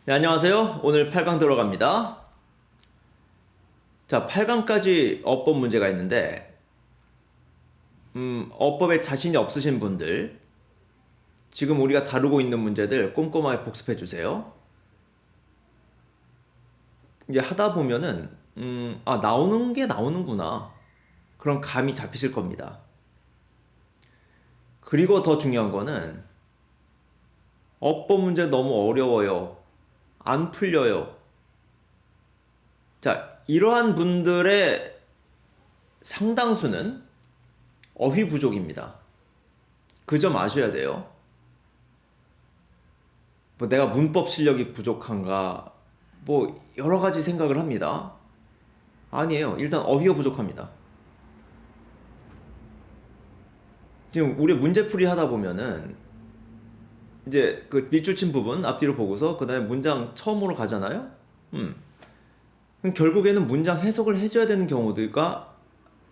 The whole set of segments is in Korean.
네, 안녕하세요. 오늘 8강 들어갑니다. 자, 8강까지 어법 문제가 있는데, 어법에 자신이 없으신 분들, 지금 우리가 다루고 있는 문제들 꼼꼼하게 복습해 주세요. 이제 하다 보면은, 나오는 게 나오는구나. 그런 감이 잡히실 겁니다. 그리고 더 중요한 거는, 어법 문제 너무 어려워요. 안 풀려요. 자, 이러한 분들의 상당수는 어휘 부족입니다. 그 점 아셔야 돼요. 뭐 내가 문법 실력이 부족한가, 뭐 여러 가지 생각을 합니다. 아니에요. 일단 어휘가 부족합니다. 지금 우리 문제풀이 하다 보면은 이제 그 밑줄 친 부분 앞뒤로 보고서 그 다음에 문장 처음으로 가잖아요. 그럼 결국에는 문장 해석을 해줘야 되는 경우가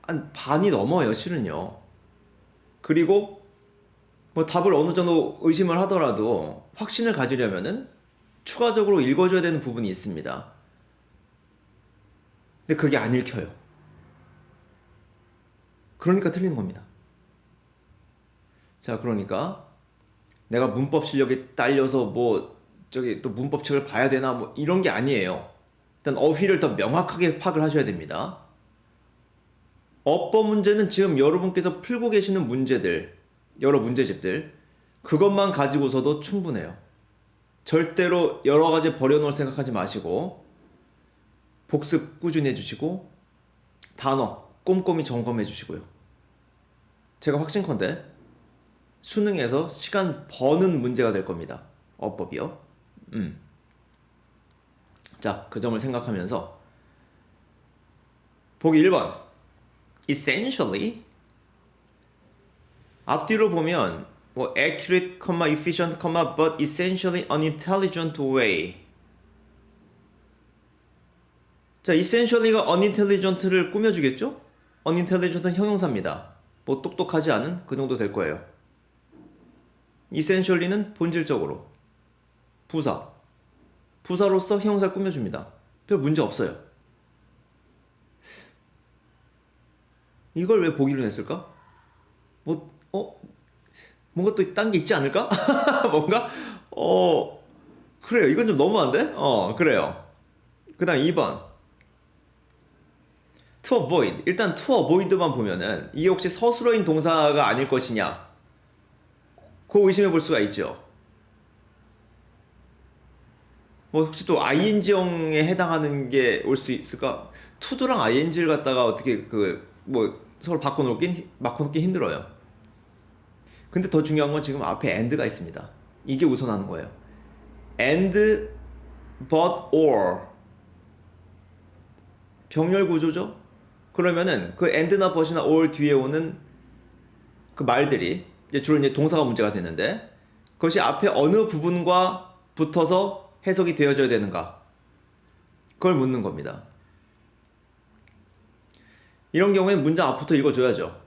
한 반이 넘어요, 실은요. 그리고 뭐 답을 어느 정도 의심을 하더라도 확신을 가지려면은 추가적으로 읽어줘야 되는 부분이 있습니다. 근데 그게 안 읽혀요. 그러니까 틀리는 겁니다. 자, 그러니까 내가 문법 실력이 딸려서 뭐 저기 또 문법책을 봐야 되나 뭐 이런 게 아니에요. 일단 어휘를 더 명확하게 파악을 하셔야 됩니다. 어법 문제는 지금 여러분께서 풀고 계시는 문제들, 여러 문제집들, 그것만 가지고서도 충분해요. 절대로 여러 가지 버려놓을 생각하지 마시고 복습 꾸준히 해주시고 단어 꼼꼼히 점검해 주시고요. 제가 확신컨대 수능에서 시간 버는 문제가 될 겁니다. 어법이요. 자, 그 점을 생각하면서 보기 1번 essentially 앞뒤로 보면 뭐 accurate, efficient, but essentially unintelligent way. 자, essentially가 unintelligent를 꾸며주겠죠? unintelligent은 형용사입니다. 뭐 똑똑하지 않은 그 정도 될 거예요. essentially는 본질적으로 부사로서 형용사를 꾸며줍니다. 별 문제 없어요. 이걸 왜 보기로 했을까? 뭔가 또 딴 게 있지 않을까? 뭔가? 그래요. 이건 좀 너무한데? 그래요. 그 다음 2번. to avoid. 일단 to avoid만 보면은 이게 혹시 서술어인 동사가 아닐 것이냐? 그거 의심해 볼 수가 있죠. 뭐 혹시 또 ing형에 해당하는 게 올 수도 있을까? to도랑 ing를 갖다가 어떻게 서로 바꿔놓기 힘들어요. 근데 더 중요한 건 지금 앞에 and가 있습니다. 이게 우선하는 거예요. and, but, or 병렬 구조죠? 그러면은 그 and나 but이나 or 뒤에 오는 그 말들이 주로 이제 동사가 문제가 되는데 그것이 앞에 어느 부분과 붙어서 해석이 되어져야 되는가? 그걸 묻는 겁니다. 이런 경우에는 문장 앞부터 읽어줘야죠.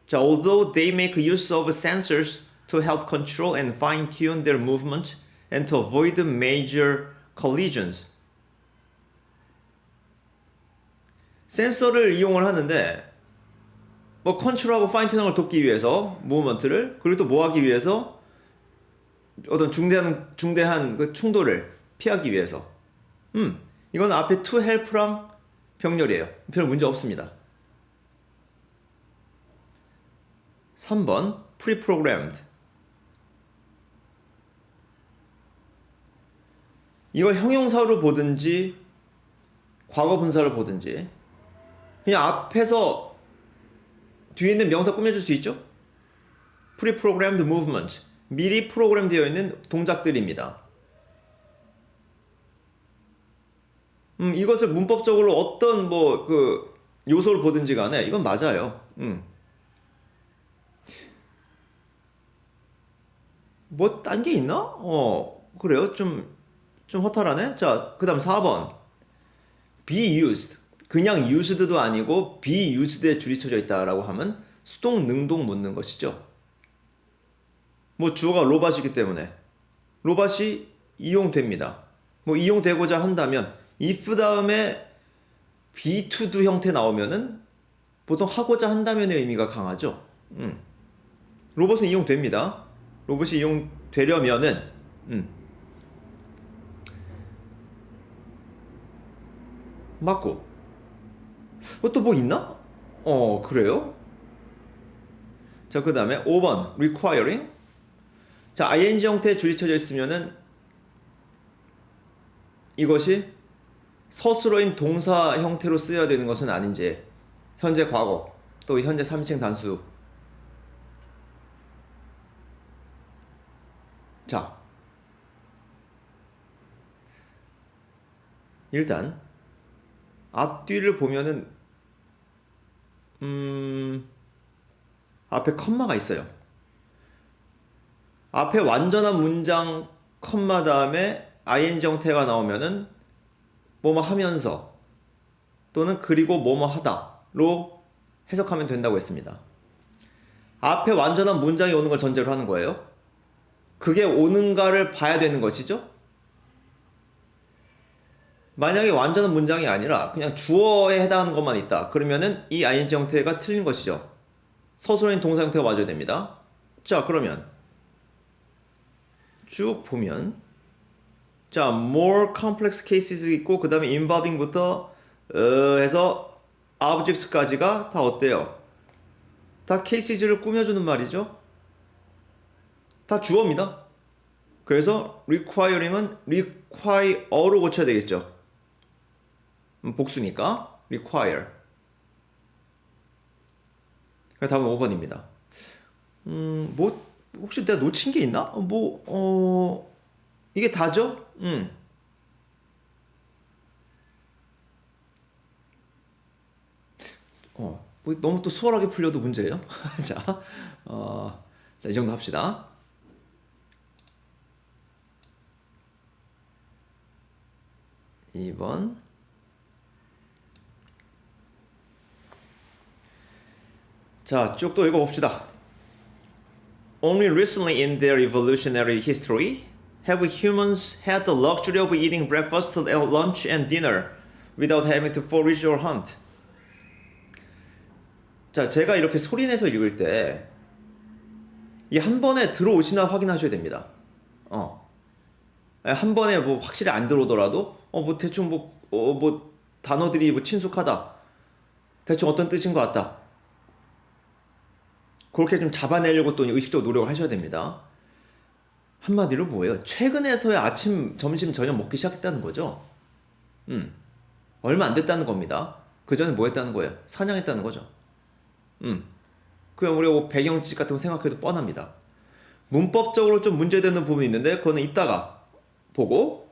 자, although they make use of sensors to help control and fine-tune their movement and to avoid major collisions. 센서를 이용을 하는데 뭐 컨트롤하고 파인튜닝을 돕기 위해서 무브먼트를 그리고 또 뭐 하기 위해서 어떤 중대한 그 충돌을 피하기 위해서 이건 앞에 to help랑 병렬이에요. 별 문제 없습니다. 3번 pre-programmed. 이걸 형용사로 보든지 과거 분사를 보든지 그냥 앞에서 뒤에 있는 명사 꾸며줄 수 있죠? pre-programmed movement. 미리 프로그램 되어 있는 동작들입니다. 이것을 문법적으로 어떤 요소를 보든지 간에 이건 맞아요. 뭐 딴 게 있나? 그래요. 좀 허탈하네. 자, 그 다음 4번 be used. 그냥 used도 아니고 be used에 줄이 쳐져 있다라고 하면 수동 능동 묻는 것이죠. 뭐 주어가 로봇이기 때문에 로봇이 이용됩니다. 뭐 이용되고자 한다면 if 다음에 be to do 형태 나오면은 보통 하고자 한다면의 의미가 강하죠. 로봇은 이용됩니다. 로봇이 이용되려면은 맞고 또 뭐 있나? 그래요? 자, 그 다음에 5번 requiring. 자, ing 형태에 줄이 쳐져 있으면은 이것이 서술어인 동사 형태로 쓰여야 되는 것은 아닌지, 현재 과거 또 현재 3인칭 단수. 자, 일단 앞뒤를 보면은 앞에 컴마가 있어요. 앞에 완전한 문장 컴마 다음에 ing 형태가 나오면은 뭐뭐 하면서 또는 그리고 뭐뭐 하다로 해석하면 된다고 했습니다. 앞에 완전한 문장이 오는 걸 전제로 하는 거예요. 그게 오는가를 봐야 되는 것이죠. 만약에 완전한 문장이 아니라 그냥 주어에 해당하는 것만 있다. 그러면은 이 ing 형태가 틀린 것이죠. 서술어인 동사 형태가 맞아야 됩니다. 자, 그러면 쭉 보면 자, more complex cases 있고 그 다음에 involving부터 해서 objects까지가 다 어때요? 다 cases를 꾸며주는 말이죠. 다 주어입니다. 그래서 requiring은 require로 고쳐야 되겠죠. 복수니까 require. 다음은 5번입니다. 뭐 혹시 내가 놓친 게 있나? 이게 다죠? 뭐 너무 또 수월하게 풀려도 문제예요. 자, 자, 이 정도 합시다. 2번. 자, 쭉 또 읽어봅시다. Only recently in their evolutionary history have humans had the luxury of eating breakfast, lunch, and dinner without having to forage or hunt. 자, 제가 이렇게 소리내서 읽을 때 이 한 번에 들어오시나 확인하셔야 됩니다. 한 번에 뭐 확실히 안 들어오더라도 뭐 대충 뭐 단어들이 뭐 친숙하다. 대충 어떤 뜻인 것 같다. 그렇게 좀 잡아내려고 또 의식적으로 노력을 하셔야 됩니다. 한마디로 뭐예요? 최근에서야 아침, 점심, 저녁 먹기 시작했다는 거죠. 얼마 안 됐다는 겁니다. 그 전에 뭐 했다는 거예요? 사냥했다는 거죠. 그냥 우리가 뭐 배경지 같은 거 생각해도 뻔합니다. 문법적으로 좀 문제되는 부분이 있는데 그거는 이따가 보고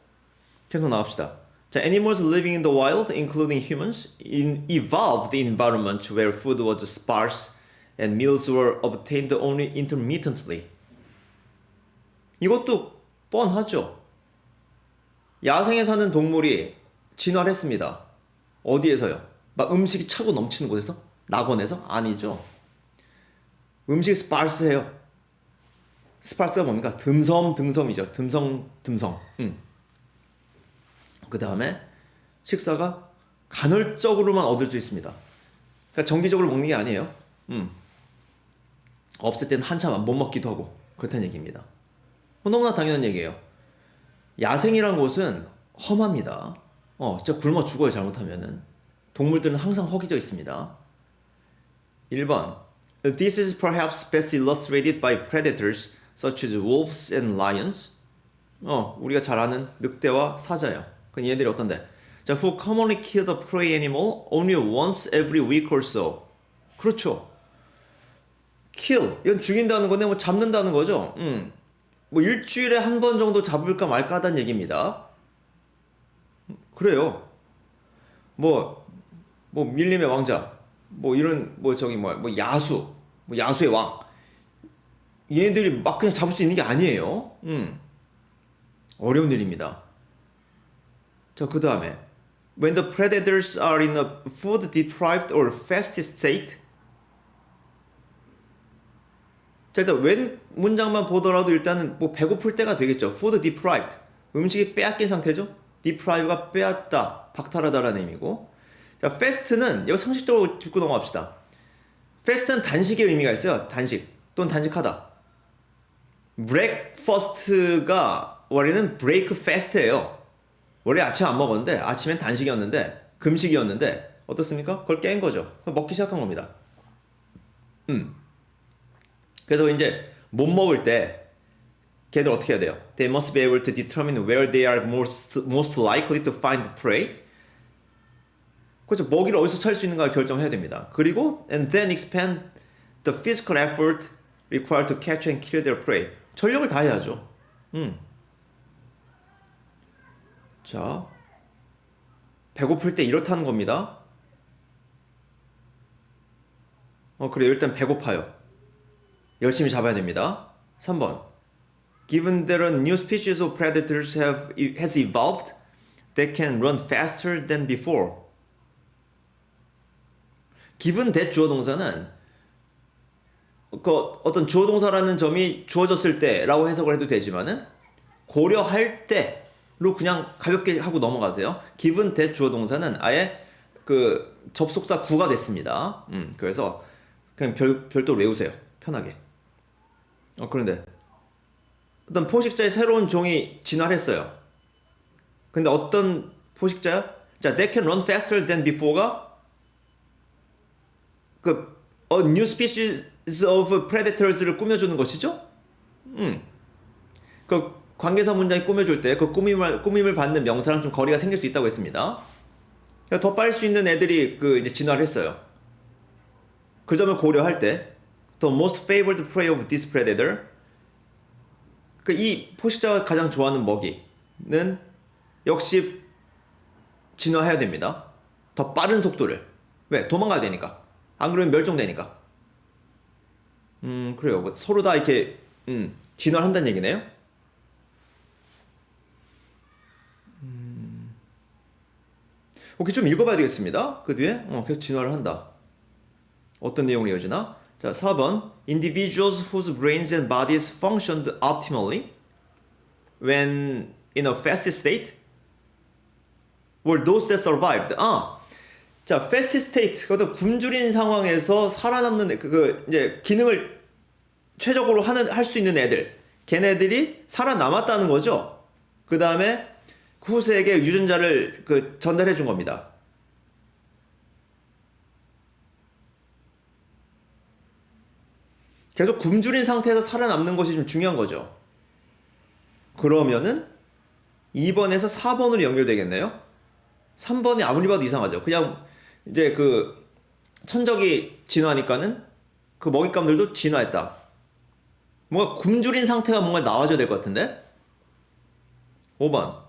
계속 나갑시다. 자, animals living in the wild, including humans, evolved in environments where food was sparse and meals were obtained only intermittently. 이것도 뻔하죠. 야생에 사는 동물이 진화를 했습니다. 어디에서요? 막 음식이 차고 넘치는 곳에서? 낙원에서? 아니죠. 음식이 스파르스해요. 스파르스가 뭡니까? 듬성이죠. 듬성. 그 다음에 식사가 간헐적으로만 얻을 수 있습니다. 그러니까 정기적으로 먹는 게 아니에요. 없을 때는 한참 못 먹기도 하고 그렇다는 얘기입니다. 너무나 당연한 얘기예요. 야생이란 곳은 험합니다. 진짜 굶어 죽어요, 잘못하면은. 동물들은 항상 허기져 있습니다. 1번. This is perhaps best illustrated by predators such as wolves and lions. 우리가 잘 아는 늑대와 사자예요. 그럼 얘들이 어떤데? 자, who commonly kill the prey animal only once every week or so. 그렇죠. kill, 이건 죽인다는 건데 뭐 잡는다는 거죠. 뭐 일주일에 한 번 정도 잡을까 말까 하다는 얘기입니다. 그래요. 뭐 밀림의 왕자, 뭐 이런 뭐 야수, 뭐 야수의 왕. 얘네들이 막 그냥 잡을 수 있는 게 아니에요. 어려운 일입니다. 자, 그 다음에 when the predators are in a food deprived or fasted state. 자, 일단 웬 문장만 보더라도 일단은 뭐 배고플 때가 되겠죠. food deprived. 음식이 빼앗긴 상태죠. deprive가 빼앗다, 박탈하다라는 의미고. 자, fast는 이거 상식적으로 짚고 넘어갑시다. fast는 단식의 의미가 있어요. 단식 또는 단식하다. breakfast가 원래는 break fast예요. 원래 아침 안 먹었는데 아침엔 단식이었는데 금식이었는데 어떻습니까? 그걸 깬 거죠. 먹기 시작한 겁니다. 그래서 이제 못 먹을 때 걔들 어떻게 해야 돼요? They must be able to determine where they are most likely to find prey. 그렇죠. 먹이를 어디서 찾을 수 있는가 결정해야 됩니다. 그리고 and then expend the physical effort required to catch and kill their prey. 전력을 다해야죠. 자, 배고플 때 이렇다는 겁니다. 그래요. 일단 배고파요. 열심히 잡아야 됩니다. 3번. Given that a new species of predators has evolved that can run faster than before. Given that 주어 동사는 어떤 주어 동사라는 점이 주어졌을 때라고 해석을 해도 되지만은 고려할 때로 그냥 가볍게 하고 넘어가세요. Given that 주어 동사는 아예 그 접속사 구가 됐습니다. 그래서 그냥 별도로 외우세요. 편하게. 그런데 어떤 포식자의 새로운 종이 진화했어요. 근데 어떤 포식자야? 자, they can run faster than before가 그 a new species of predators를 꾸며주는 것이죠. 그 관계사 문장이 꾸며줄 때 그 꾸밈을 받는 명사랑 좀 거리가 생길 수 있다고 했습니다. 더 빠를 수 있는 애들이 그 이제 진화를 했어요. 그 점을 고려할 때 the most favored prey of this predator, 그 이 포식자가 가장 좋아하는 먹이는 역시 진화해야 됩니다. 더 빠른 속도를. 왜? 도망가야 되니까. 안 그러면 멸종되니까. 그래요. 뭐 서로 다 이렇게 진화를 한다는 얘기네요. 오케이, 좀 읽어봐야 되겠습니다. 그 뒤에 계속 진화를 한다. 어떤 내용을 이어지나? 자, 4번. Individuals whose brains and bodies functioned optimally when in a fast state were those that survived. 자, fast state, 그것도 굶주린 상황에서 살아남는 이제 기능을 최적으로 할 수 있는 애들, 걔네들이 살아남았다는 거죠. 그 다음에 후세에게 유전자를 전달해 준 겁니다. 계속 굶주린 상태에서 살아남는 것이 좀 중요한 거죠. 그러면은 2번에서 4번으로 연결되겠네요. 3번이 아무리 봐도 이상하죠. 그냥 이제 그 천적이 진화하니까는 그 먹잇감들도 진화했다. 뭔가 굶주린 상태가 뭔가 나와줘야 될 것 같은데. 5번.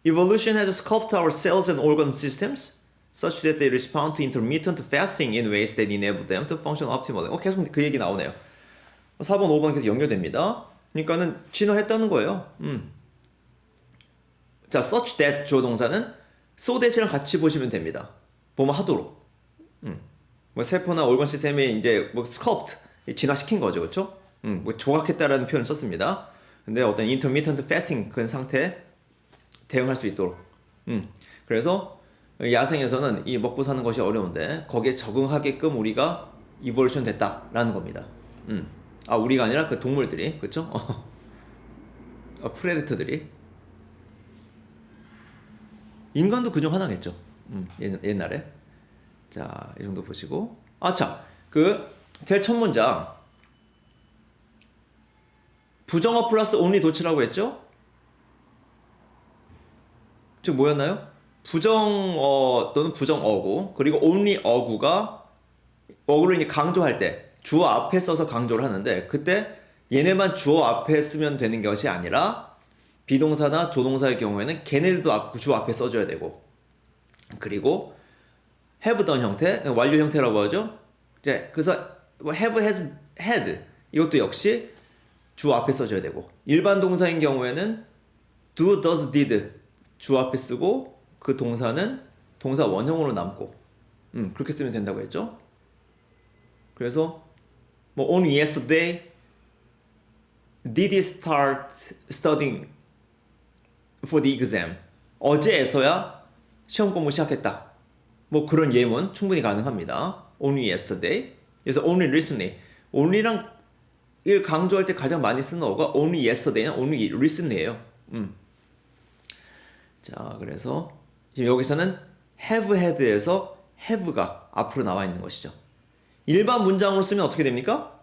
Evolution has sculpted our cells and organ systems such that they respond to intermittent fasting in ways that enable them to function optimally. 계속 그 얘기 나오네요. 4번, 5번 계속 연결됩니다. 그러니까는 진화했다는 거예요. 자, such that 주어 동사는 so that이랑 같이 보시면 됩니다. 보면 하도록. 뭐 세포나 organ 시스템에 이제 뭐 sculpt 진화시킨 거죠, 그렇죠? 뭐 조각했다라는 표현을 썼습니다. 근데 어떤 intermittent fasting 그런 상태에 대응할 수 있도록. 그래서 야생에서는 이 먹고 사는 것이 어려운데 거기에 적응하게끔 우리가 evolution 됐다라는 겁니다. 우리가 아니라 그 동물들이, 그렇죠? 프레데터들이. 인간도 그중 하나겠죠. 옛날에. 자, 이 정도 보시고. 자, 제일 첫 문장. 부정어 플러스 only 도치라고 했죠? 즉 뭐였나요? 부정어 또는 부정어구, 그리고 only 어구를 이제 강조할 때 주어 앞에 써서 강조를 하는데, 그때 얘네만 주어 앞에 쓰면 되는 것이 아니라 비동사나 조동사의 경우에는 걔네들도 주어 앞에 써줘야 되고, 그리고 have done 형태, 완료 형태라고 하죠. 이제 그래서 have, has, had 이것도 역시 주어 앞에 써줘야 되고, 일반 동사인 경우에는 do, does, did 주어 앞에 쓰고 그 동사는 동사 원형으로 남고, 그렇게 쓰면 된다고 했죠. 그래서 뭐 only yesterday did he start studying for the exam. 어제에서야 시험 공부 시작했다. 뭐 그런 예문 충분히 가능합니다. Only yesterday. 그래서 only recently. only랑 을 강조할 때 가장 많이 쓰는 어가 only yesterday나 only recently예요. 자, 그래서 지금 여기서는 have had에서 have가 앞으로 나와 있는 것이죠. 일반 문장으로 쓰면 어떻게 됩니까?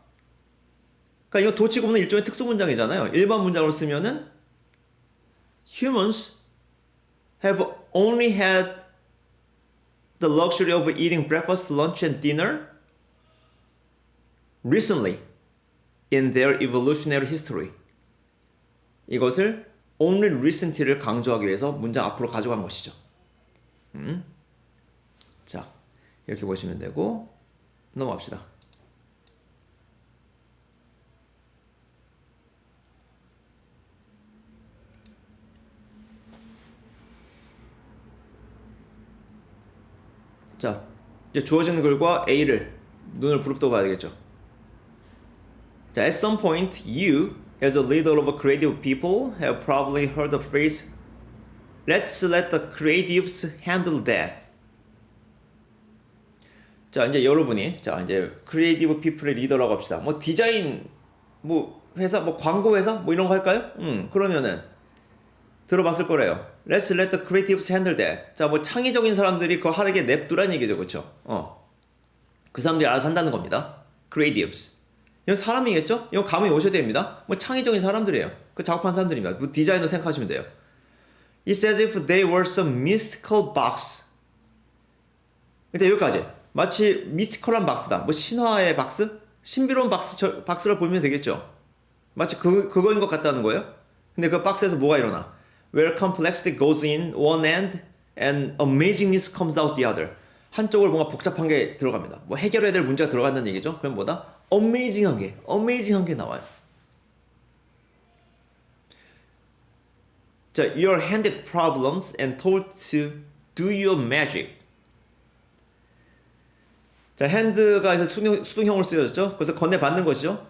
그러니까 이거 도치고 없는 일종의 특수 문장이잖아요. 일반 문장으로 쓰면은 humans have only had the luxury of eating breakfast, lunch and dinner recently in their evolutionary history. 이것을 only recently를 강조하기 위해서 문장 앞으로 가져간 것이죠. 자, 이렇게 보시면 되고 넘어갑시다. 자, 이제 주어진 글과 A를 눈을 부릅떠 봐야 되겠죠. 자, at some point, you, as a leader of creative people, have probably heard the phrase, "Let's let the creatives handle that." 자, 이제 여러분이 이제 크리에이티브 피플의 리더라고 합시다. 뭐 디자인, 뭐 회사, 뭐 광고 회사, 뭐 이런 거 할까요? 그러면은 들어봤을 거래요. Let's let the creatives handle that. 자, 뭐 창의적인 사람들이 그거 하게 냅두란 얘기죠, 그렇죠? 그 사람들이 알아서 한다는 겁니다. Creatives. 이건 사람이겠죠? 이거 감이 오셔야 됩니다. 뭐 창의적인 사람들이에요. 그 작업한 사람들입니다. 뭐 디자이너 생각하시면 돼요. It says if they were some mythical box. 일단 여기까지. 마치 미스티컬한 박스다. 뭐 신화의 박스? 신비로운 박스를 보면 되겠죠. 마치 그거인 것 같다는 거예요. 근데 그 박스에서 뭐가 일어나? Where complexity goes in one end and amazingness comes out the other. 한쪽으로 뭔가 복잡한 게 들어갑니다. 뭐 해결해야 될 문제가 들어간다는 얘기죠. 그럼 뭐다? amazing한 게 나와요. 자, you're handed problems and told to do your magic. 자, hand가 이제 수동형으로 쓰여졌죠. 그래서 건네받는 것이죠.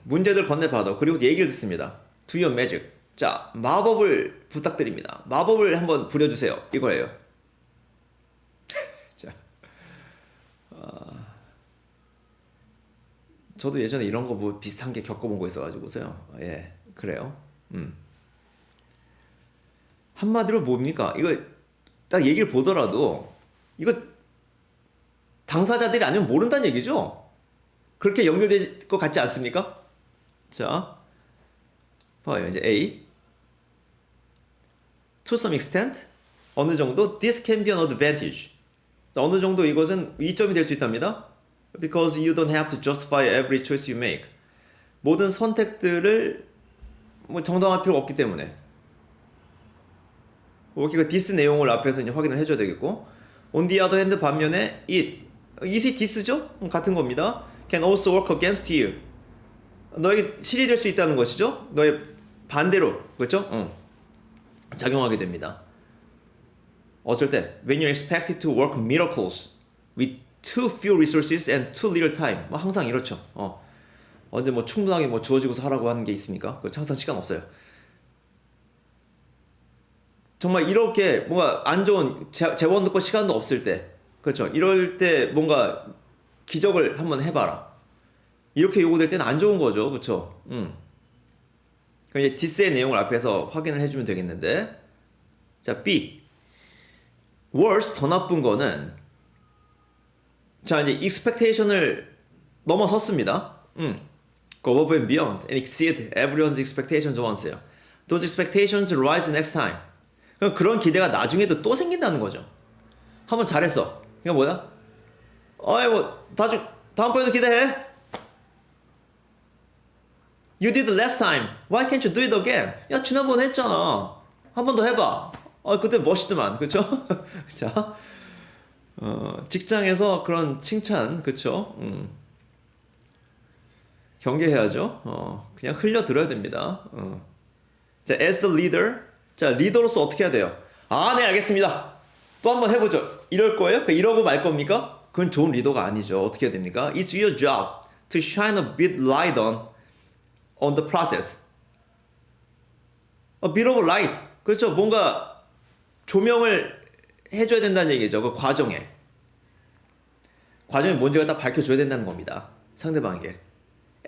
문제들 건네받아. 그리고 얘기를 듣습니다. Do your magic. 자, 마법을 부탁드립니다. 마법을 한번 부려주세요. 이거예요. 자, 저도 예전에 이런 거 뭐 비슷한 게 겪어본 거 있어가지고서요. 예, 그래요. 한마디로 뭡니까? 이거 딱 얘기를 보더라도 이거 당사자들이 아니면 모른다는 얘기죠. 그렇게 연결될 것 같지 않습니까? 자, 봐요. 이제 A. To some extent, 어느 정도 this can be an advantage. 어느 정도 이것은 이점이 될 수 있답니다. Because you don't have to justify every choice you make. 모든 선택들을 뭐 정당할 필요가 없기 때문에. 이렇게 그 this 내용을 앞에서 이제 확인을 해줘야 되겠고, on the other hand 반면에 it이 this죠? 같은 겁니다. Can also work against you. 너에게 실이 될 수 있다는 것이죠. 너의 반대로, 그렇죠? 작용하게 됩니다. 어쩔 때 when you're expected to work miracles with too few resources and too little time. 뭐 항상 이렇죠. 언제 뭐 충분하게 뭐 주어지고서 하라고 하는 게 있습니까? 그 항상 시간 없어요. 정말 이렇게 뭔가 안 좋은 재원도 없고 시간도 없을 때, 그렇죠? 이럴 때 뭔가 기적을 한번 해봐라. 이렇게 요구될 때는 안 좋은 거죠, 그렇죠? 그럼 이제 this의 내용을 앞에서 확인을 해주면 되겠는데, 자, B. worse, 더 나쁜 거는, 자, 이제 expectation을 넘어섰습니다. Go above and beyond and exceed everyone's expectations once요. Those expectations rise next time. 그럼 그런 기대가 나중에도 또 생긴다는 거죠. 한번 잘했어. 이거 뭐야? 뭐 다음번에도 기대해. You did last time. Why can't you do it again? 야, 지난번에 했잖아. 한 번 더 해봐. 그때 멋있더만, 그쵸? 자, 직장에서 그런 칭찬, 그쵸? 경계해야죠. 그냥 흘려 들어야 됩니다. 자, as the leader. 자, 리더로서 어떻게 해야 돼요? 네, 알겠습니다. 또 한번 해보죠. 이럴 거예요? 이러고 말 겁니까? 그건 좋은 리더가 아니죠. 어떻게 해야 됩니까? It's your job to shine a bit light on the process. A bit of light. 그렇죠. 뭔가 조명을 해줘야 된다는 얘기죠. 그 과정에 뭔지가 딱 밝혀줘야 된다는 겁니다. 상대방에게.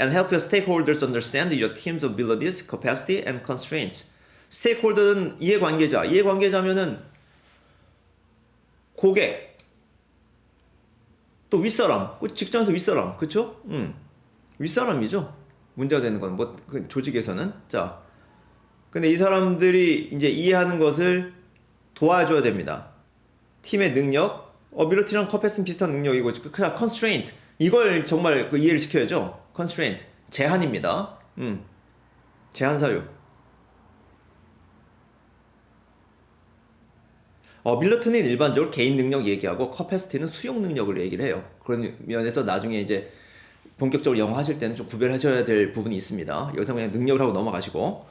And help your stakeholders understand your team's abilities, capacity, and constraints. 스테이크홀더는 이해관계자. 이해관계자면은 고객, 또 윗사람, 직장에서 윗사람, 그쵸? 윗사람이죠. 문제가 되는 건 뭐 그 조직에서는. 자, 근데 이 사람들이 이제 이해하는 것을 도와줘야 됩니다. 팀의 능력, ability랑 capacity 비슷한 능력이고, 그냥 constraint 이걸 정말 그 이해를 시켜야죠. constraint 제한입니다. 제한 사유. 밀러튼은 일반적으로 개인 능력 얘기하고 capacity는 수용 능력을 얘기를 해요. 그런 면에서 나중에 이제 본격적으로 영어 하실 때는 좀 구별하셔야 될 부분이 있습니다. 여기서 그냥 능력을 하고 넘어가시고.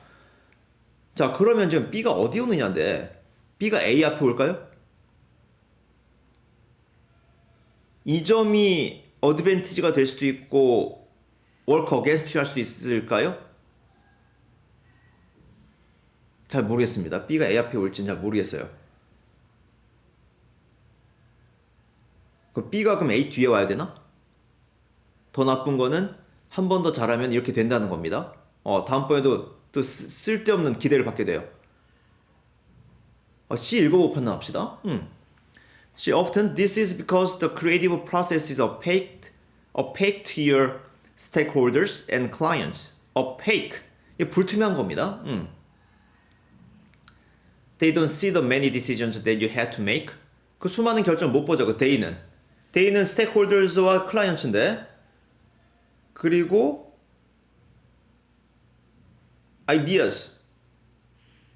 자, 그러면 지금 B가 어디 오느냐인데, B가 A 앞에 올까요? 이 점이 어드밴티지가 될 수도 있고 work against you 할 수도 있을까요? 잘 모르겠습니다. B가 A 앞에 올지는 잘 모르겠어요. 그럼 B가 그럼 A 뒤에 와야 되나? 더 나쁜 거는 한 번 더 잘하면 이렇게 된다는 겁니다. 다음번에도 또 쓸데없는 기대를 받게 돼요. C 읽어보고 판단합시다. C often this is because the creative process is opaque to your stakeholders and clients. opaque. 이게 불투명한 겁니다. They don't see the many decisions that you had to make. 그 수많은 결정을 못 보죠. 그 they는 stakeholders와 clients인데, 그리고 ideas.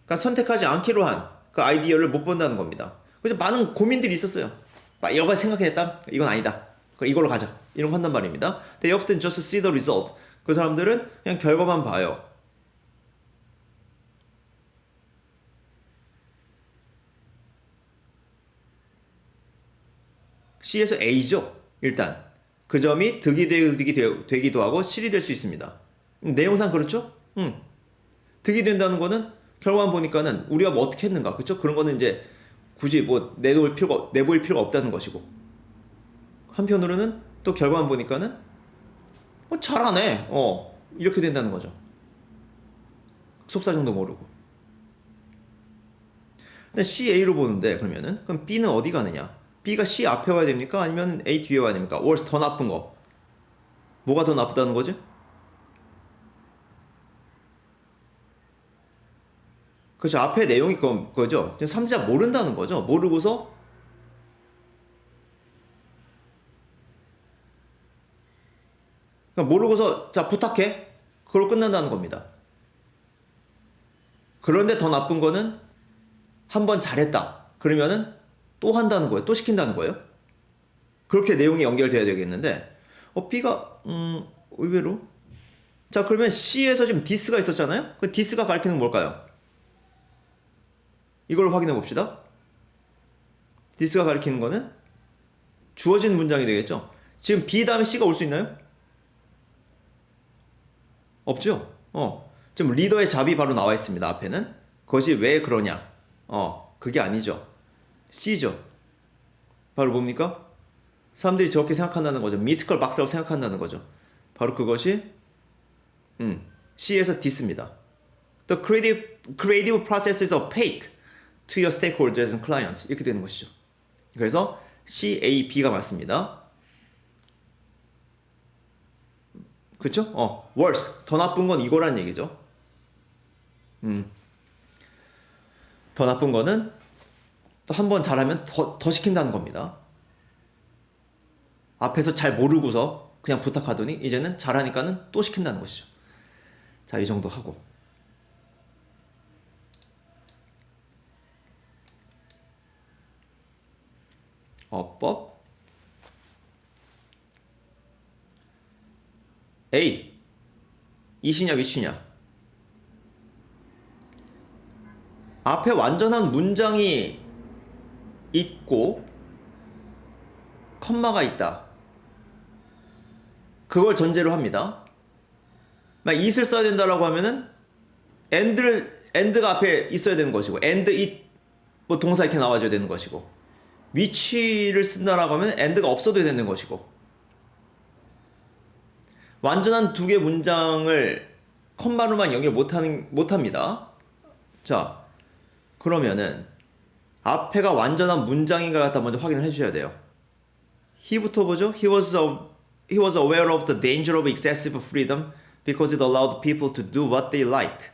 그러니까 선택하지 않기로 한 그 아이디어를 못 본다는 겁니다. 그래서 많은 고민들이 있었어요. 여러 가지 생각해냈다. 이건 아니다. 이걸로 가자. 이런 거 한단 말입니다. They often just see the result. 그 사람들은 그냥 결과만 봐요. C에서 A죠. 일단 그 점이 득이 되기도 하고 실이 될 수 있습니다. 내용상 그렇죠? 득이 된다는 거는 결과만 보니까는 우리가 뭐 어떻게 했는가, 그렇죠? 그런 거는 이제 굳이 뭐 내보일 필요가 없다는 것이고, 한편으로는 또 결과만 보니까는 잘하네, 이렇게 된다는 거죠. 속사정도 모르고. 근데 CA로 보는데, 그럼 B는 어디 가느냐? B가 C 앞에 와야 됩니까? 아니면 A 뒤에 와야 됩니까? worse, 더 나쁜 거. 뭐가 더 나쁘다는 거지? 그렇죠. 앞에 내용이 그거죠. 삼자 모른다는 거죠. 모르고서 자 부탁해. 그걸로 끝난다는 겁니다. 그런데 더 나쁜 거는 한번 잘했다. 그러면은 또 한다는 거예요. 또 시킨다는 거예요. 그렇게 내용이 연결돼야 되겠는데, B가 의외로. 자, 그러면 C에서 지금 this가 있었잖아요. 그 this가 가리키는 뭘까요? 이걸 확인해 봅시다. this가 가리키는 거는 주어진 문장이 되겠죠. 지금 B 다음에 C가 올 수 있나요? 없죠. 지금 리더의 잡이 바로 나와 있습니다. 앞에는. 그것이 왜 그러냐? 그게 아니죠. C죠. 바로 뭡니까? 사람들이 저렇게 생각한다는 거죠. 미스컬 박사라고 생각한다는 거죠. 바로 그것이 C에서 this입니다. The creative process is opaque to your stakeholders and clients. 이렇게 되는 것이죠. 그래서 C, A, B가 맞습니다. 그쵸? worse. 더 나쁜 건 이거란 얘기죠. 더 나쁜 거는 또 한 번 잘하면 더 시킨다는 겁니다. 앞에서 잘 모르고서 그냥 부탁하더니 이제는 잘하니까는 또 시킨다는 것이죠. 자, 이 정도 하고. 어법 A. 이시냐 위치냐. 앞에 완전한 문장이 있고 컴마가 있다. 그걸 전제로 합니다. it을 써야 된다라고 하면은 and가 앞에 있어야 되는 것이고 and it 뭐 동사 이렇게 나와줘야 되는 것이고, 위치를 쓴다라고 하면 and가 없어도 되는 것이고, 완전한 두 개 문장을 컴마로만 연결 못합니다. 자, 그러면은 앞에가 완전한 문장인가 갖다 먼저 확인을 해주셔야 돼요. he부터 보죠. He was aware of the danger of excessive freedom because it allowed people to do what they liked.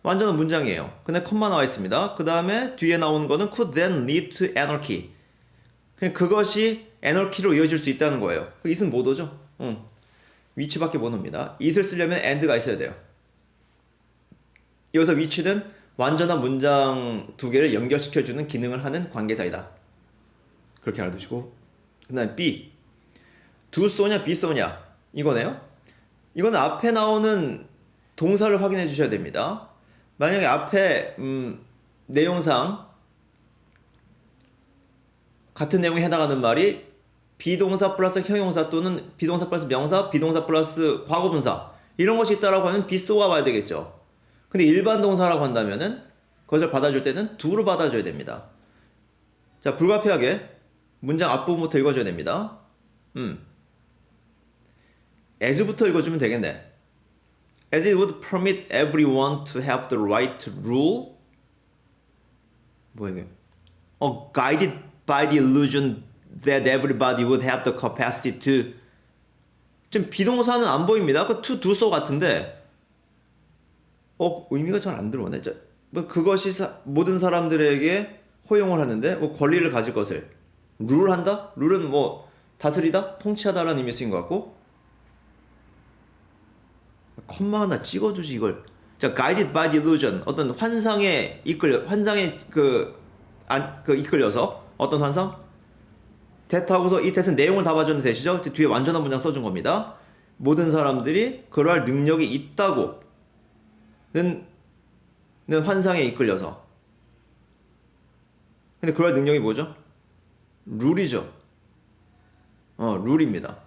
완전한 문장이에요. 근데 컴마 나와 있습니다. 그 다음에 뒤에 나오는 거는 could then lead to anarchy. 그냥 그것이 anarchy로 이어질 수 있다는 거예요. it은 못 오죠? 위치밖에 못 옵니다. it을 쓰려면 and가 있어야 돼요. 여기서 위치는 완전한 문장 두 개를 연결시켜주는 기능을 하는 관계사이다. 그렇게 알아두시고, 그 다음에 B. do so냐 be so냐 이거네요. 이거는 앞에 나오는 동사를 확인해 주셔야 됩니다. 만약에 앞에 내용상 같은 내용에 해당하는 말이 비동사 플러스 형용사 또는 비동사 플러스 명사, 비동사 플러스 과거분사 이런 것이 있다라고 하면 be so가 와야 되겠죠. 근데 일반 동사라고 한다면은 그것을 받아줄 때는 do로 받아줘야 됩니다. 자, 불가피하게 문장 앞부분부터 읽어줘야 됩니다. as부터 읽어주면 되겠네. As it would permit everyone to have the right to rule. 뭐야 이게? Guided by the illusion that everybody would have the capacity to. 지금 비동사는 안 보입니다. 그 to do so 같은데. 의미가 잘 안 들어오네. 그것이 모든 사람들에게 허용을 하는데 뭐 권리를 가질 것을 룰한다? 룰은 뭐 다스리다? 통치하다라는 의미 쓰인 것 같고. 컴마 하나 찍어주지 이걸. 자, guided by the illusion. 어떤 환상에 이끌려서 어떤 환상? that하고서 이 that은 내용을 다 봐주는 that이죠. 뒤에 완전한 문장 써준 겁니다. 모든 사람들이 그러할 능력이 있다고는 환상에 이끌려서. 근데 그럴 능력이 뭐죠? 룰이죠. 룰입니다.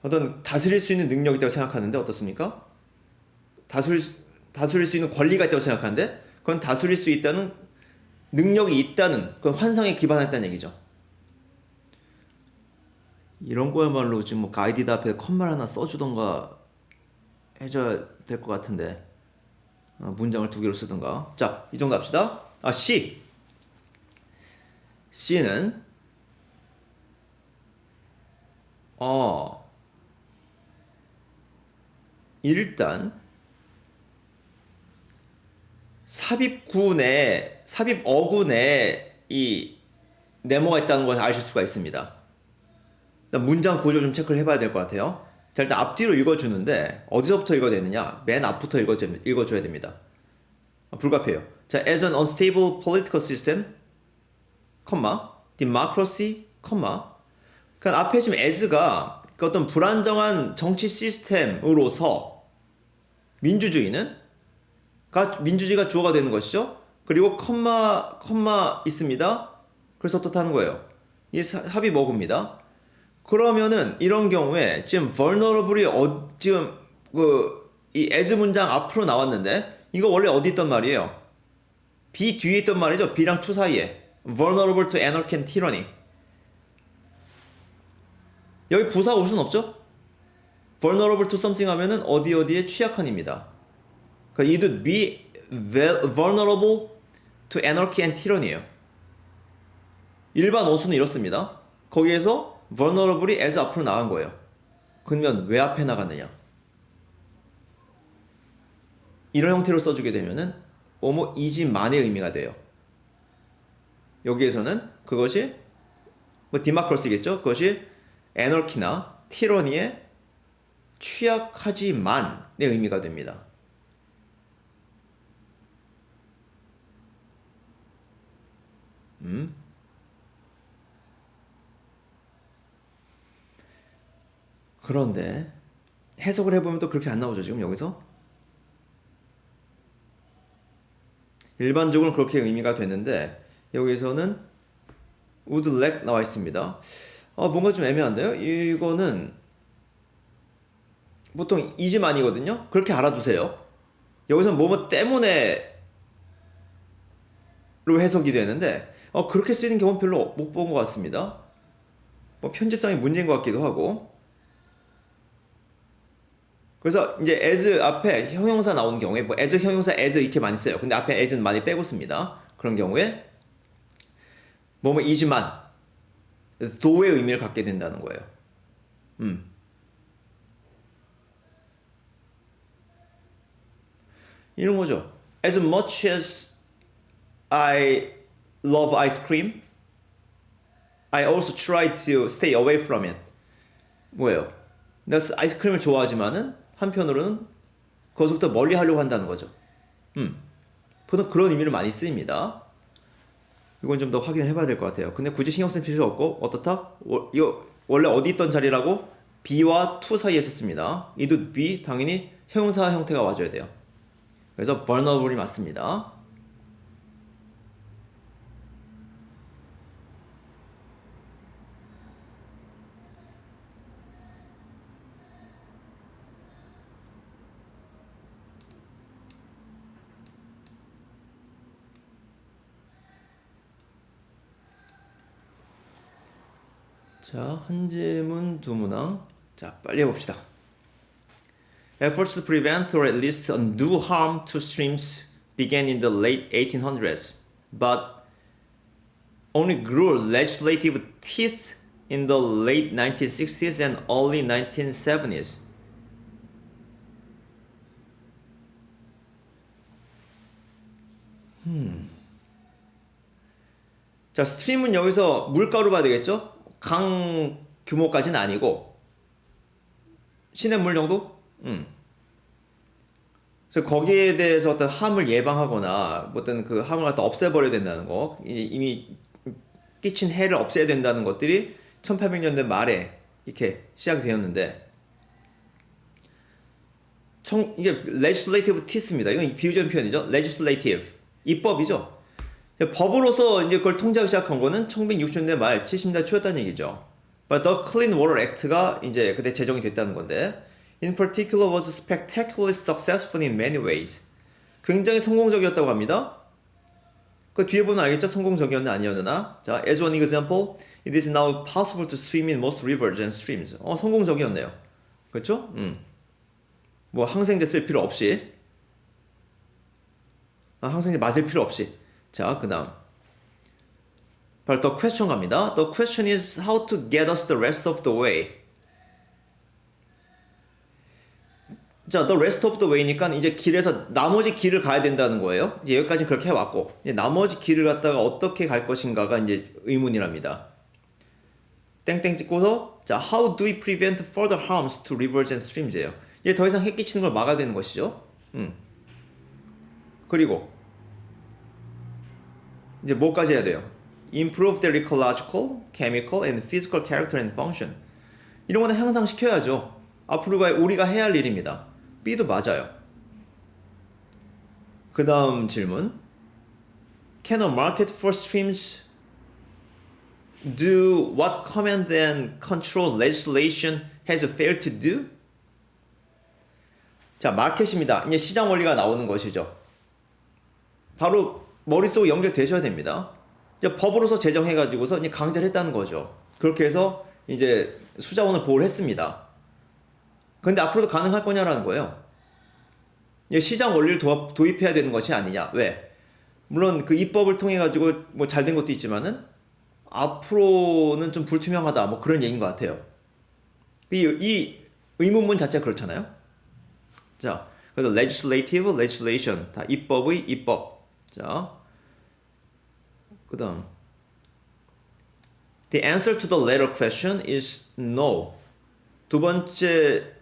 어떤 다스릴 수 있는 능력이 있다고 생각하는데 어떻습니까? 다스릴 수 있는 권리가 있다고 생각하는데 그건 다스릴 수 있다는 능력이 있다는 그건 환상에 기반했다는 얘기죠. 이런 거야말로 지금 뭐 가이디드 앞에 컴마 하나 써주던가 해줘야 될 것 같은데 문장을 두 개로 쓰던가. 자, 이 정도 합시다. C. C는 일단 삽입어구내에 이 네모가 있다는 걸 아실 수가 있습니다. 일단 문장 구조 좀 체크를 해봐야 될 것 같아요. 자, 일단 앞뒤로 읽어주는데 어디서부터 읽어야 되느냐? 맨 앞부터 읽어줘야 됩니다. 불가피해요. 자, as an unstable political system, democracy, 그러니까 앞에 지금 as가 어떤 불안정한 정치 시스템으로서 민주주의가 주어가 되는 것이죠. 그리고 컴마 있습니다. 그래서 어떻다는 거예요? 이 합의어구입니다. 그러면은 이런 경우에 지금 vulnerable이 지금 이 as 문장 앞으로 나왔는데 이거 원래 어디 있단 말이에요? B 뒤에 있단 말이죠. B랑 to 사이에 vulnerable to anarchy and tyranny. 여기 부사 올 수는 없죠? vulnerable to something 하면은 어디에 취약한입니다. 그러니까 it would be vulnerable to anarchy and tyranny예요. 일반 어수는 이렇습니다. 거기에서 vulnerable이 as 앞으로 나간 거예요. 그러면 왜 앞에 나갔느냐? 이런 형태로 써주게 되면은 이지만의 의미가 돼요. 여기에서는 그것이 디마크러시겠죠? 그것이 애널키나 티러니에 취약하지만의 의미가 됩니다. 그런데 해석을 해보면 또 그렇게 안 나오죠. 지금 여기서 일반적으로 그렇게 의미가 되는데 여기서는 would lack 나와 있습니다. 뭔가 좀 애매한데요? 이거는 보통 이지만이거든요. 그렇게 알아두세요. 여기서 뭐뭐 때문에로 해석이 되는데 그렇게 쓰이는 경우는 별로 못 본 것 같습니다. 뭐 편집상의 문제인 것 같기도 하고. 그래서 이제 as 앞에 형용사 나오는 경우에 뭐 as 형용사 as 이렇게 많이 써요. 근데 앞에 as는 많이 빼고 씁니다. 그런 경우에 뭐뭐 이지만 thought의 의미를 갖게 된다는 거예요. 이런 거죠. As much as I love ice cream, I also try to stay away from it. 뭐예요? 내가 아이스크림을 좋아하지만은 한편으로는 그것부터 멀리 하려고 한다는 거죠. 보통 그런 의미를 많이 쓰입니다. 이건 좀 더 확인을 해봐야 될 것 같아요. 근데 굳이 신경 쓸 필요 없고 어떻다? 이거 원래 어디 있던 자리라고? be와 to 사이에 썼습니다. it would be 당연히 형용사 형태가 와줘야 돼요. 그래서 vulnerable이 맞습니다. 자, 한 지문 두 문항. 자, 빨리 해봅시다. Efforts to prevent or at least undo harm to streams began in the late 1800s, but only grew legislative teeth in the late 1960s and early 1970s. 자, 스트림은 여기서 물가로 봐야 되겠죠? 강 규모까지는 아니고 시냇물 정도? 그래서 거기에 대해서 어떤 함을 예방하거나 어떤 그 함을 갖다 없애버려야 된다는 거, 이미 끼친 해를 없애야 된다는 것들이 1800년대 말에 이렇게 시작이 되었는데, 이게 legislative teeth입니다. 이건 비유적인 표현이죠. legislative 입법이죠. 법으로서 이제 그걸 통제하기 시작한 거는 1960년대 말 70년대 초였다는 얘기죠. But the Clean Water Act가 이제 그때 제정이 됐다는 건데, in particular was spectacularly successful in many ways. 굉장히 성공적이었다고 합니다. 그 뒤에 보면 알겠죠? 성공적이었나 아니었나? 자, as one example, it is now possible to swim in most rivers and streams. 성공적이었네요. 그렇죠? 뭐 항생제 쓸 필요 없이, 항생제 맞을 필요 없이. 자, 그 다음 바로 the question 갑니다. The question is how to get us the rest of the way. 자, the rest of the way니까 이제 길에서 나머지 길을 가야 된다는 거예요. 이제 여기까지 그렇게 해왔고, 이제 나머지 길을 갖다가 어떻게 갈 것인가가 이제 의문이랍니다. 땡땡 찍고서 자, how do we prevent further harms to rivers and streams예요. 이제 더 이상 해 끼치는 걸 막아야 되는 것이죠. 그리고 이제 뭐까지 해야 돼요? Improve their ecological, chemical, and physical character and function. 이런 거는 향상시켜야죠. 앞으로 우리가 해야 할 일입니다. B도 맞아요. 그 다음 질문. Can a market for streams do what command and control legislation has failed to do? 자, 마켓입니다. 이제 시장 원리가 나오는 것이죠. 바로 머릿속에 연결되셔야 됩니다. 이제 법으로서 제정해가지고서 이제 강제를 했다는 거죠. 그렇게 해서 이제 수자원을 보호를 했습니다. 근데 앞으로도 가능할 거냐라는 거예요. 이제 시장 원리를 도입해야 되는 것이 아니냐. 왜? 물론 그 입법을 통해 가지고 뭐 잘 된 것도 있지만은 앞으로는 좀 불투명하다. 뭐 그런 얘기인 것 같아요. 이 의문문 자체가 그렇잖아요. 자, 그래서 legislative, legislation 다 입법의 입법. 자, 그 다음 The answer to the latter question is no. 두 번째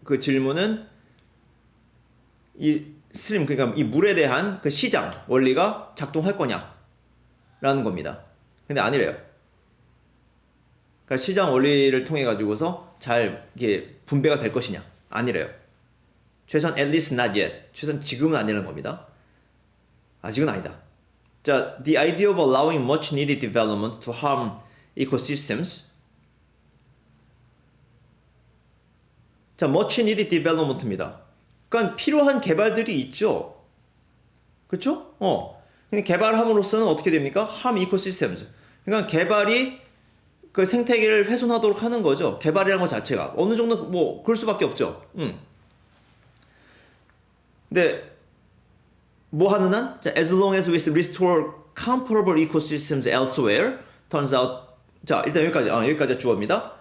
그 질문은 이 스트림, 그러니까 이 물에 대한 그 시장 원리가 작동할 거냐 라는 겁니다. 근데 아니래요. 그러니까 시장 원리를 통해 가지고서 잘 이게 분배가 될 것이냐, 아니래요. 최소한 at least not yet, 최소한 지금은 아니라는 겁니다. 아직은 아니다. 자, the idea of allowing much needed development to harm ecosystems 자, much needed development입니다. 그러니까 필요한 개발들이 있죠. 그쵸? 근데 개발함으로써는 어떻게 됩니까? harm ecosystems. 그러니까 개발이 그 생태계를 훼손하도록 하는 거죠. 개발이라는 것 자체가. 어느 정도 뭐 그럴 수밖에 없죠. 근데 뭐 하는 한? 자, as long as we restore comparable ecosystems elsewhere, turns out. 자, 일단 여기까지 주어입니다.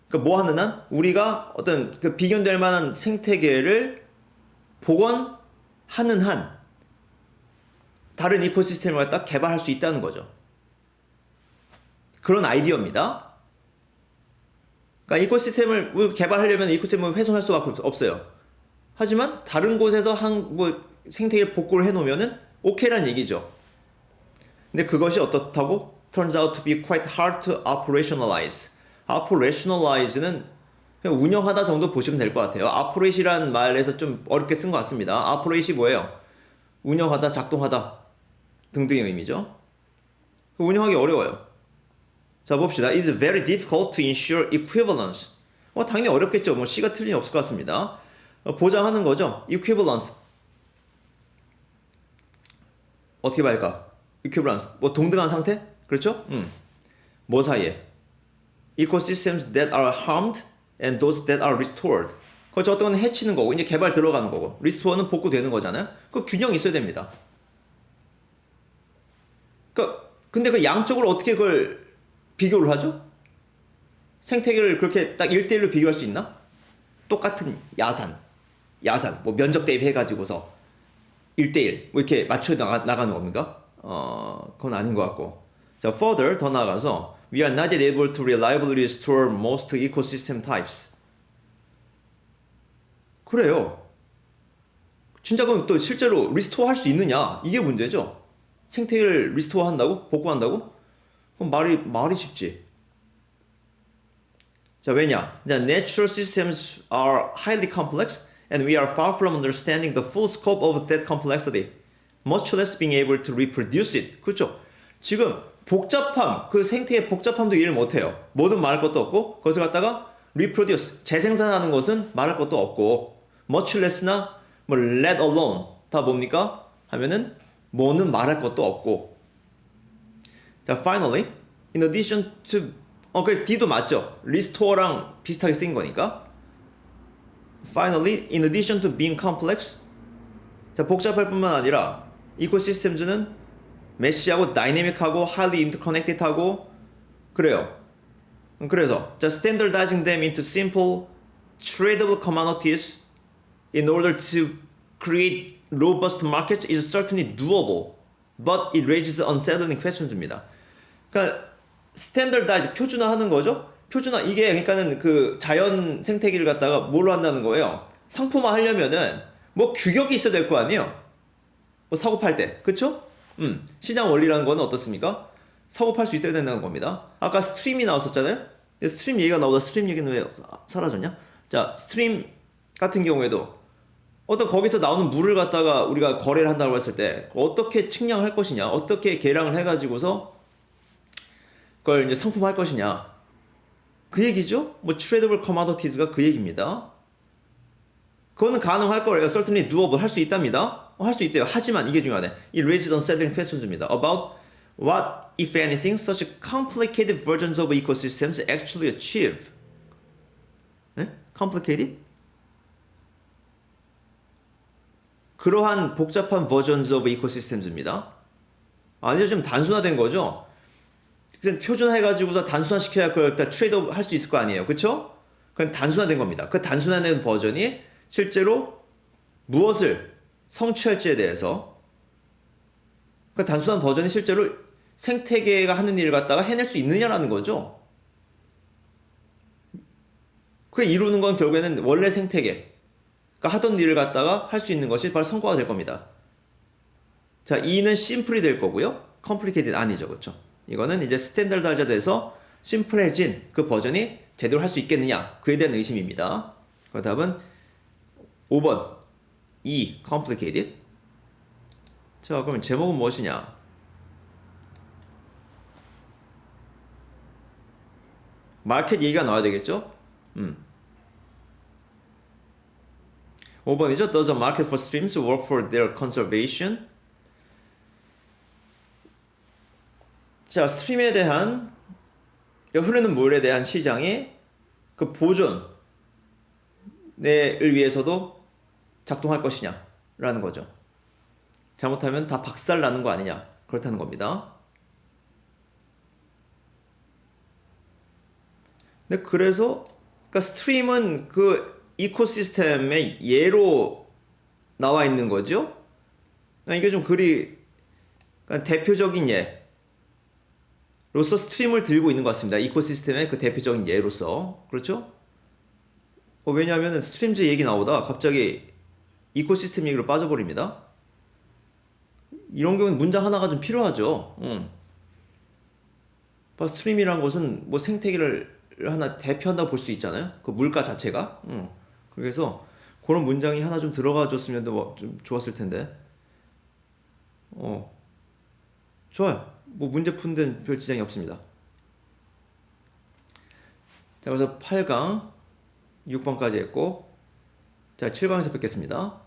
그러니까 뭐 하는 한? 우리가 어떤 그 비견될 만한 생태계를 복원하는 한 다른 이코시스템을 갖다 개발할 수 있다는 거죠. 그런 아이디어입니다. 그러니까 이코시스템을 개발하려면 이코시스템을 훼손할 수밖에 없어요. 하지만 다른 곳에서 생태계 복구를 해놓으면은 오케이란 얘기죠. 근데 그것이 어떻다고? Turns out to be quite hard to operationalize. operationalize는 그냥 운영하다 정도 보시면 될 것 같아요. operate이라는 말에서 좀 어렵게 쓴 것 같습니다. operate이 뭐예요? 운영하다, 작동하다 등등의 의미죠. 운영하기 어려워요. 자, 봅시다. It's very difficult to ensure equivalence. 당연히 어렵겠죠. 뭐 C가 틀린 리 없을 것 같습니다. 보장하는 거죠. equivalence. 어떻게 말할까? equivalence. 뭐 동등한 상태? 그렇죠? 뭐 사이에? ecosystems that are harmed and those that are restored. 그렇죠. 어떤 건 해치는 거고 이제 개발 들어가는 거고 restore는 복구되는 거잖아요. 그 균형이 있어야 됩니다. 근데 그 양쪽으로 어떻게 그걸 비교를 하죠? 생태계를 그렇게 딱 1대1로 비교할 수 있나? 똑같은 야산, 뭐 면적 대비 해가지고서 1대1 뭐 이렇게 맞춰 나가는 겁니까? 그건 아닌 것 같고. 자, further 더 나아가서 we are not yet able to reliably restore most ecosystem types. 그래요. 진짜 그럼 또 실제로 리스토어 할 수 있느냐? 이게 문제죠. 생태계를 리스토어 한다고? 복구한다고? 그럼 말이 쉽지. 자, 왜냐? Natural systems are highly complex and we are far from understanding the full scope of that complexity. Much less being able to reproduce it. 그렇죠? 지금 복잡함, 그 생태의 복잡함도 이해를 못해요. 뭐든 말할 것도 없고 거기서 갖다가 reproduce, 재생산하는 것은 말할 것도 없고 much less나 뭐 let alone 다 뭡니까? 하면은 뭐는 말할 것도 없고. 자, finally, in addition to 그 D도 맞죠? restore랑 비슷하게 쓰인 거니까. Finally, in addition to being complex, 자, 복잡할 뿐만 아니라 이코시스템즈는 메시하고 다이내믹하고 highly interconnected하고 그래요. 그래서 자, standardizing them into simple tradable commodities in order to create robust markets is certainly doable, but it raises unsettling questions입니다. 그러니까 standardize 표준화하는 거죠. 표준화 이게 그러니까는 그 자연 생태계를 갖다가 뭘로 한다는 거예요. 상품화 하려면은 뭐 규격이 있어야 될 거 아니에요. 뭐 사고 팔 때, 그렇죠? 시장 원리라는 거는 어떻습니까? 사고 팔 수 있어야 된다는 겁니다. 아까 스트림이 나왔었잖아요. 스트림 얘기가 나오다 스트림 얘기는 왜 사라졌냐? 자, 스트림 같은 경우에도 어떤 거기서 나오는 물을 갖다가 우리가 거래를 한다고 했을 때 어떻게 측량할 것이냐, 어떻게 계량을 해가지고서 그걸 이제 상품화할 것이냐, 그 얘기죠. 뭐 tradable commodities가 그 얘기입니다. 그거는 가능할 거예요. certainly doable 할 수 있답니다. 할 수 있대요. 하지만 이게 중요하네. It raises unsettling questions입니다. About what, if anything, such complicated versions of ecosystems actually achieve. 네? Complicated? 그러한 복잡한 versions of ecosystems입니다. 아니죠, 좀 단순화된 거죠. 그냥 표준화해가지고서 단순화시켜야 그걸 트레이드업 할 수 있을 거 아니에요, 그렇죠? 그건 단순화된 겁니다. 그 단순화된 버전이 실제로 무엇을 성취할지에 대해서 그 단순한 버전이 실제로 생태계가 하는 일을 갖다가 해낼 수 있느냐라는 거죠. 그게 이루는 건 결국에는 원래 생태계가 하던 일을 갖다가 할 수 있는 것이 바로 성과가 될 겁니다. 자, E는 심플이 될 거고요. complicated 아니죠, 그렇죠? 이거는 이제 스탠다드화가 돼서 심플해진 그 버전이 제대로 할 수 있겠느냐, 그에 대한 의심입니다. 그 답은 5번 E, complicated. 자, 그러면 제목은 무엇이냐? 마켓 얘기가 나와야 되겠죠? 5번이죠. Does a market for streams work for their conservation? 자, 스트림에 대한 흐르는 물에 대한 시장의 그 보존을 위해서도 작동할 것이냐라는 거죠. 잘못하면 다 박살 나는 거 아니냐, 그렇다는 겁니다. 근데 그래서 그러니까 스트림은 그 이코시스템의 예로 나와 있는 거죠. 그러니까 이게 좀 그러니까 대표적인 예로서 스트림을 들고 있는 것 같습니다. 이코시스템의 그 대표적인 예로서. 그렇죠? 왜냐하면 스트림즈 얘기 나오다 갑자기 이코시스템 얘기로 빠져버립니다. 이런 경우는 문장 하나가 좀 필요하죠. 스트림이란 것은 뭐 생태계를 하나 대표한다고 볼 수 있잖아요. 그 물가 자체가. 그래서 그런 문장이 하나 좀 들어가 줬으면 좀 좋았을 텐데. 좋아요. 뭐 문제 푸는 데는 별 지장이 없습니다. 자, 그래서 8강 6번까지 했고, 자, 7강에서 뵙겠습니다.